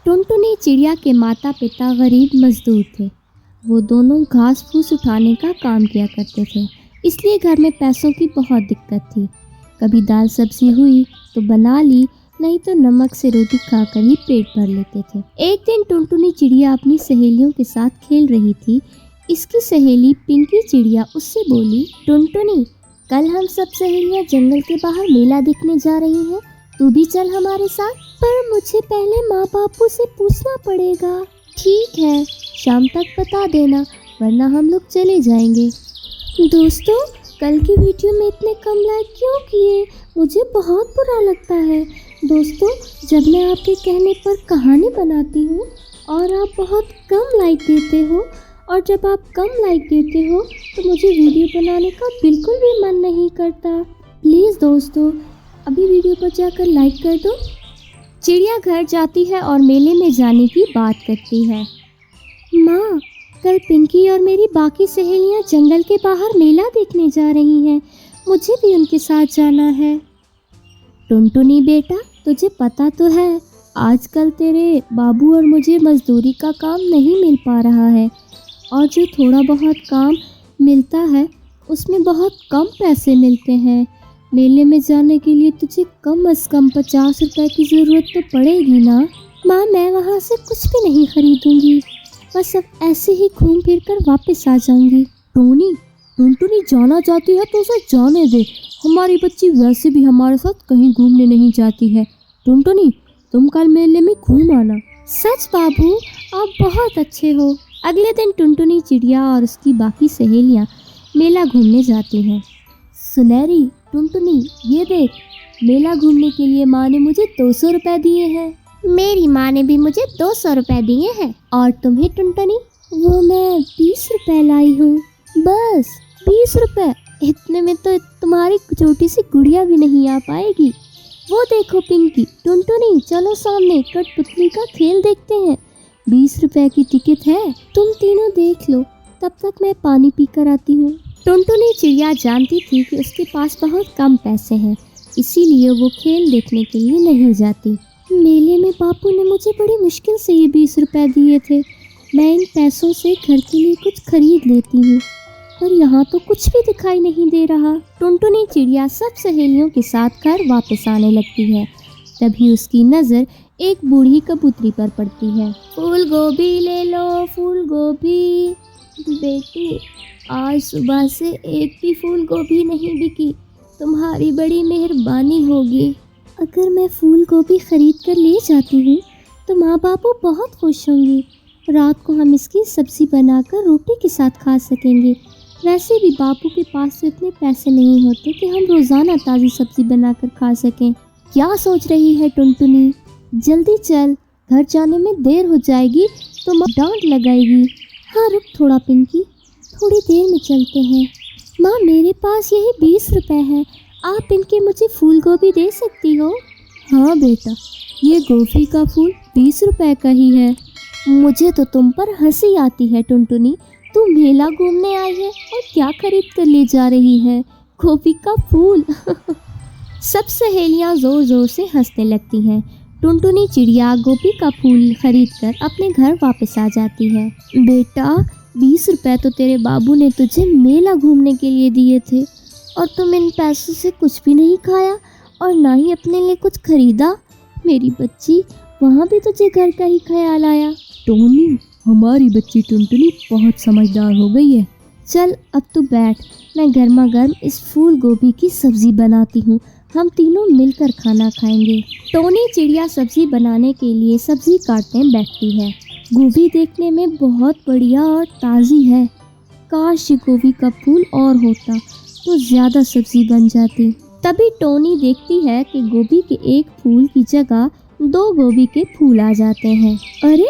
टुनटुनी चिड़िया के माता पिता गरीब मजदूर थे। वो दोनों घास फूस उठाने का काम किया करते थे, इसलिए घर में पैसों की बहुत दिक्कत थी। कभी दाल सब्जी हुई तो बना ली, नहीं तो नमक से रोटी खाकर ही पेट भर लेते थे। एक दिन टुनटुनी चिड़िया अपनी सहेलियों के साथ खेल रही थी। इसकी सहेली पिंकी चिड़िया उससे बोली, टुनटुनी, कल हम सब सहेलियां जंगल के बाहर मेला देखने जा रही हैं, तू भी चल हमारे साथ। पर मुझे पहले माँ बापू से पूछना पड़ेगा। ठीक है, शाम तक बता देना, वरना हम लोग चले जाएंगे। दोस्तों, कल की वीडियो में इतने कम लाइक क्यों किए? मुझे बहुत बुरा लगता है। दोस्तों, जब मैं आपके कहने पर कहानी बनाती हूँ और आप बहुत कम लाइक देते हो, और जब आप कम लाइक देते हो तो मुझे वीडियो बनाने का बिल्कुल भी मन नहीं करता। प्लीज़ दोस्तों, अभी वीडियो पर जाकर लाइक कर दो। चिड़िया घर जाती है और मेले में जाने की बात करती है। माँ, कल पिंकी और मेरी बाकी सहेलियाँ जंगल के बाहर मेला देखने जा रही हैं, मुझे भी उनके साथ जाना है। टुनटुनी बेटा, तुझे पता तो है आजकल तेरे बाबू और मुझे मजदूरी का काम नहीं मिल पा रहा है, और जो थोड़ा बहुत काम मिलता है उसमें बहुत कम पैसे मिलते हैं। मेले में जाने के लिए तुझे कम से कम 50 रुपए की ज़रूरत तो पड़ेगी ना। माँ, मैं वहाँ से कुछ भी नहीं खरीदूंगी, बस अब ऐसे ही घूम फिर कर वापस आ जाऊंगी। टुनटुनी जाना चाहती है तो उसे जाने दे। हमारी बच्ची वैसे भी हमारे साथ कहीं घूमने नहीं जाती है। टुनटुनी, तुम कल मेले में घूम आना। सच बाबू, आप बहुत अच्छे हो। अगले दिन टुनटुनी चिड़िया और उसकी बाकी सहेलियाँ मेला घूमने जाती हैं। सुनहरी, टुनटुनी, ये देख, मेला घूमने के लिए माँ ने मुझे 200 रुपए दिए हैं। मेरी माँ ने भी मुझे 200 रुपए दिए हैं। और तुम्हें टुनटुनी? वो मैं 20 रुपए लाई हूँ। बस 20 रुपए? इतने में तो तुम्हारी छोटी सी गुड़िया भी नहीं आ पाएगी। वो देखो पिंकी, टुनटुनी, चलो सामने कठपुतली का खेल देखते हैं। 20 रुपए की टिकट है, तुम तीनों देख लो, तब तक मैं पानी पी कर आती हूँ। टुनटुनी चिड़िया जानती थी कि उसके पास बहुत कम पैसे हैं, इसीलिए वो खेल देखने के लिए नहीं जाती। मेले में बापू ने मुझे बड़ी मुश्किल से ये 20 रुपए दिए थे। मैं इन पैसों से घर के लिए कुछ खरीद लेती हूँ, पर यहाँ तो कुछ भी दिखाई नहीं दे रहा। टुनटुनी चिड़िया सब सहेलियों के साथ घर वापस आने लगती है। तभी उसकी नज़र एक बूढ़ी कबूतरी पर पड़ती है। फूल गोभी ले लो, फूल गोभी। बेटी, आज सुबह से एक भी फूल गोभी नहीं बिकी, तुम्हारी बड़ी मेहरबानी होगी। अगर मैं फूल गोभी खरीद कर ले जाती हूँ तो माँ बापू बहुत खुश होंगी। रात को हम इसकी सब्ज़ी बनाकर रोटी के साथ खा सकेंगे। वैसे भी बापू के पास तो इतने पैसे नहीं होते कि हम रोज़ाना ताज़ी सब्ज़ी बनाकर खा सकें। क्या सोच रही है टुनटुनी? जल्दी चल, घर जाने में देर हो जाएगी तो माँ डांट लगाएगी। हाँ, रुक थोड़ा पिंकी, थोड़ी देर में चलते हैं। माँ, मेरे पास यही 20 रुपए हैं, आप इनके मुझे फूल गोभी दे सकती हो? हाँ बेटा, ये गोभी का फूल 20 रुपए का ही है। मुझे तो तुम पर हंसी आती है टुनटुनी। तू मेला घूमने आई है और क्या खरीद कर ले जा रही है? गोभी का फूल। सब सहेलियाँ ज़ोर ज़ोर से हंसने लगती हैं। टुनटुनी चिड़िया गोभी का फूल खरीदकर अपने घर वापस आ जाती है। बेटा, 20 रुपए तो तेरे बाबू ने तुझे मेला घूमने के लिए दिए थे, और तुम इन पैसों से कुछ भी नहीं खाया और ना ही अपने लिए कुछ खरीदा। मेरी बच्ची, वहाँ भी तुझे घर का ही ख्याल आया। टोनी, हमारी बच्ची टुनटुनी बहुत समझदार हो गई है। चल अब तू बैठ, मैं गर्मा गर्म इस फूल गोभी की सब्ज़ी बनाती हूँ, हम तीनों मिलकर खाना खाएंगे। टोनी चिड़िया सब्ज़ी बनाने के लिए सब्ज़ी काटने बैठती है। गोभी देखने में बहुत बढ़िया और ताज़ी है। काश ये गोभी का फूल और होता तो ज़्यादा सब्ज़ी बन जाती। तभी टोनी देखती है कि गोभी के एक फूल की जगह 2 गोभी के फूल आ जाते हैं। अरे,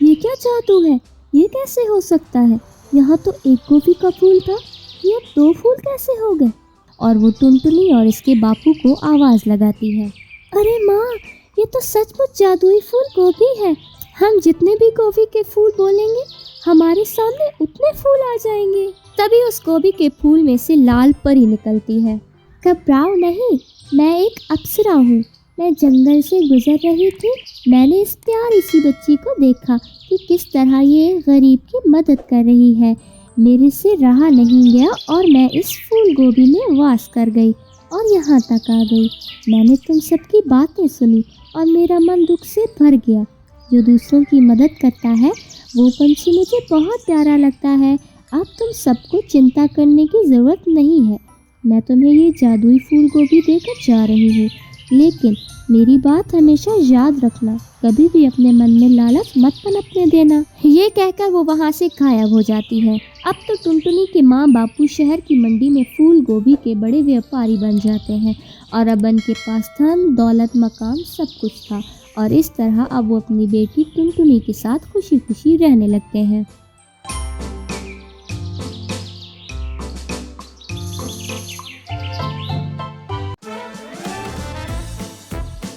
ये क्या जादू है? ये कैसे हो सकता है? यहाँ तो एक गोभी का फूल था, ये 2 फूल कैसे हो गए? और वो टुनटुनी और इसके बापू को आवाज़ लगाती है। अरे माँ, ये तो सचमुच जादुई फूल गोभी है। हम जितने भी गोभी के फूल बोलेंगे, हमारे सामने उतने फूल आ जाएंगे। तभी उस गोभी के फूल में से लाल परी निकलती है। घबराओ नहीं, मैं एक अप्सरा हूँ। मैं जंगल से गुजर रही थी, मैंने इस प्यारी सी बच्ची को देखा कि किस तरह ये गरीब की मदद कर रही है। मेरे से रहा नहीं गया और मैं इस फूल गोभी में वास कर गई और यहाँ तक आ गई। मैंने तुम सबकी बातें सुनी और मेरा मन दुख से भर गया। जो दूसरों की मदद करता है वो पंछी मुझे बहुत प्यारा लगता है। अब तुम सबको चिंता करने की ज़रूरत नहीं है। मैं तुम्हें ये जादुई फूल गोभी देकर जा रही हूँ, लेकिन मेरी बात हमेशा याद रखना, कभी भी अपने मन में लालच मत पनपने देना। ये कहकर वो वहाँ से गायब हो जाती है। अब तो टुनटुनी के माँ बापू शहर की मंडी में फूल गोभी के बड़े व्यापारी बन जाते हैं और अब उनके पास धन दौलत मकान सब कुछ था और इस तरह अब वो अपनी बेटी टुनटुनी के साथ खुशी खुशी रहने लगते हैं।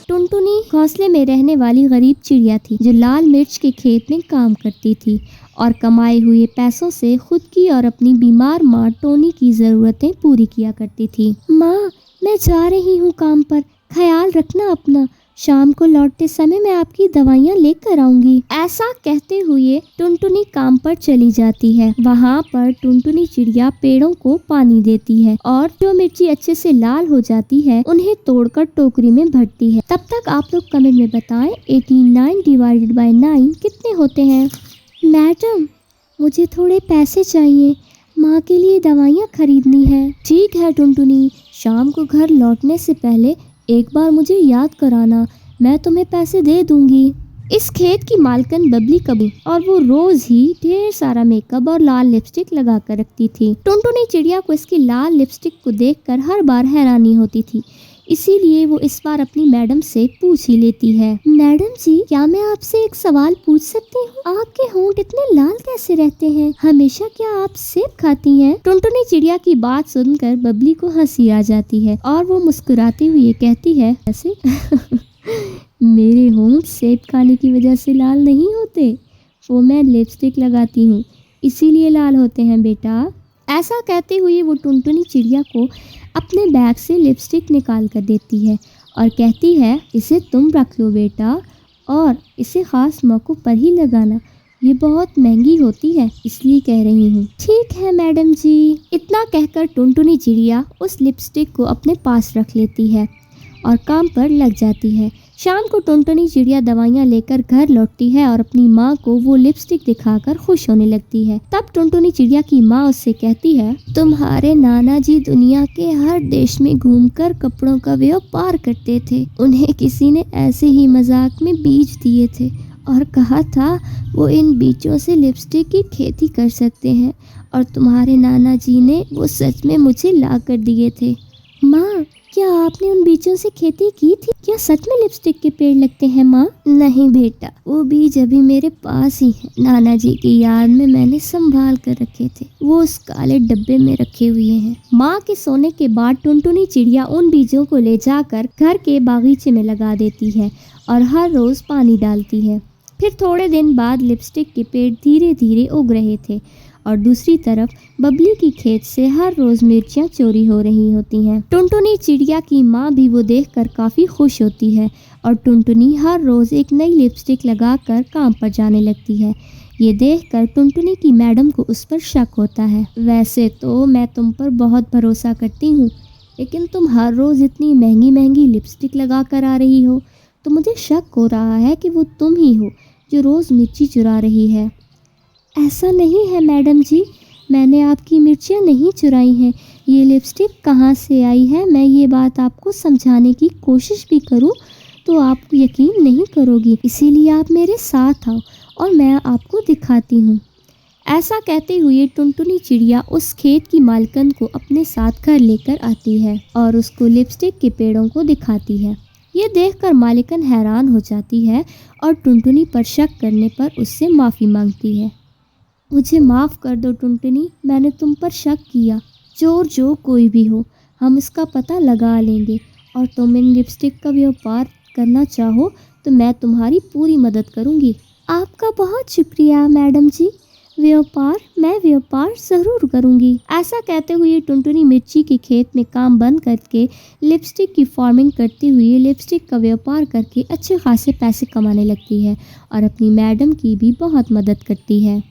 टुनटुनी घोंसले में रहने वाली गरीब चिड़िया थी जो लाल मिर्च के खेत में काम करती थी और कमाए हुए पैसों से खुद की और अपनी बीमार माँ टोनी की ज़रूरतें पूरी किया करती थी। माँ, मैं जा रही हूँ काम पर, ख्याल रखना अपना। शाम को लौटते समय मैं आपकी दवाइयाँ लेकर आऊंगी। ऐसा कहते हुए टुनटुनी काम पर चली जाती है। वहाँ पर टुनटुनी चिड़िया पेड़ों को पानी देती है और जो मिर्ची अच्छे से लाल हो जाती है उन्हें तोड़कर टोकरी में भरती है। तब तक आप लोग कमेंट में बताएं 89 डिवाइडेड बाय 9 कितने होते हैं। मैडम, मुझे थोड़े पैसे चाहिए, माँ के लिए दवाइयाँ खरीदनी है। ठीक है टुनटुनी, शाम को घर लौटने से पहले एक बार मुझे याद कराना, मैं तुम्हें पैसे दे दूंगी। इस खेत की मालकन बबली कबू और वो रोज ही ढेर सारा मेकअप और लाल लिपस्टिक लगा कर रखती थी। टुनटुनी चिड़िया को इसकी लाल लिपस्टिक को देखकर हर बार हैरानी होती थी, इसीलिए वो इस बार अपनी मैडम से पूछ ही लेती है। मैडम जी, क्या मैं आपसे एक सवाल पूछ सकती हूँ? आपके होंठ इतने लाल कैसे रहते हैं? हमेशा क्या आप सेब खाती हैं? टुनटुनी चिड़िया की बात सुनकर बबली को हंसी आ जाती है और वो मुस्कुराते हुए कहती है, ऐसे मेरे होंठ सेब खाने की वजह से लाल नहीं होते, वो मैं लिपस्टिक लगाती हूँ इसीलिए लाल होते हैं बेटा। ऐसा कहते हुए वो टुनटुनी चिड़िया को अपने बैग से लिपस्टिक निकाल कर देती है और कहती है, इसे तुम रख लो बेटा और इसे ख़ास मौक़ों पर ही लगाना, ये बहुत महंगी होती है इसलिए कह रही हूँ। ठीक है मैडम जी। इतना कहकर टुनटुनी चिड़िया उस लिपस्टिक को अपने पास रख लेती है और काम पर लग जाती है। शाम को टुनटुनी चिड़िया दवाइयाँ लेकर घर लौटती है और अपनी माँ को वो लिपस्टिक दिखाकर खुश होने लगती है। तब टुनटुनी चिड़िया की माँ उससे कहती है, तुम्हारे नाना जी दुनिया के हर देश में घूमकर कपड़ों का व्यापार करते थे। उन्हें किसी ने ऐसे ही मजाक में बीज दिए थे और कहा था वो इन बीजों से लिपस्टिक की खेती कर सकते हैं और तुम्हारे नाना जी ने वो सच में मुझे ला कर दिए थे। माँ, क्या आपने उन बीजों से खेती की थी? क्या सच में लिपस्टिक के पेड़ लगते हैं माँ? नहीं बेटा, वो बीज अभी मेरे पास ही हैं। नाना जी की याद में मैंने संभाल कर रखे थे, वो उस काले डब्बे में रखे हुए हैं। माँ के सोने के बाद टुनटुनी चिड़िया उन बीजों को ले जाकर घर के बागीचे में लगा देती है और हर रोज पानी डालती है। फिर थोड़े दिन बाद लिपस्टिक के पेड़ धीरे धीरे उग रहे थे और दूसरी तरफ बबली की खेत से हर रोज मिर्चियाँ चोरी हो रही होती हैं। टुनटुनी चिड़िया की माँ भी वो देखकर काफ़ी खुश होती है और टुनटुनी हर रोज़ एक नई लिपस्टिक लगाकर काम पर जाने लगती है। ये देखकर टुनटुनी की मैडम को उस पर शक होता है। वैसे तो मैं तुम पर बहुत भरोसा करती हूँ, लेकिन तुम हर रोज़ इतनी महंगी महंगी लिपस्टिक लगा कर आ रही हो, तो मुझे शक हो रहा है कि वो तुम ही हो जो रोज़ मिर्ची चुरा रही है। ऐसा नहीं है मैडम जी, मैंने आपकी मिर्चियाँ नहीं चुराई हैं। ये लिपस्टिक कहाँ से आई है, मैं ये बात आपको समझाने की कोशिश भी करूँ तो आप यकीन नहीं करोगी, इसीलिए आप मेरे साथ आओ और मैं आपको दिखाती हूँ। ऐसा कहते हुए टुनटुनी चिड़िया उस खेत की मालकन को अपने साथ घर लेकर आती है और उसको लिपस्टिक के पेड़ों को दिखाती है। ये देखकर मालिकन हैरान हो जाती है और टुनटुनी पर शक करने पर उससे माफ़ी मांगती है। मुझे माफ़ कर दो टुनटुनी, मैंने तुम पर शक किया। चोर जो कोई भी हो, हम इसका पता लगा लेंगे और तुम इन लिपस्टिक का व्यापार करना चाहो तो मैं तुम्हारी पूरी मदद करूंगी। आपका बहुत शुक्रिया मैडम जी, व्यापार, मैं व्यापार ज़रूर करूँगी। ऐसा कहते हुए टुनटुनी मिर्ची के खेत में काम बंद करके लिपस्टिक की फार्मिंग करती हुई लिपस्टिक का व्यापार करके अच्छे खासे पैसे कमाने लगती है और अपनी मैडम की भी बहुत मदद करती है।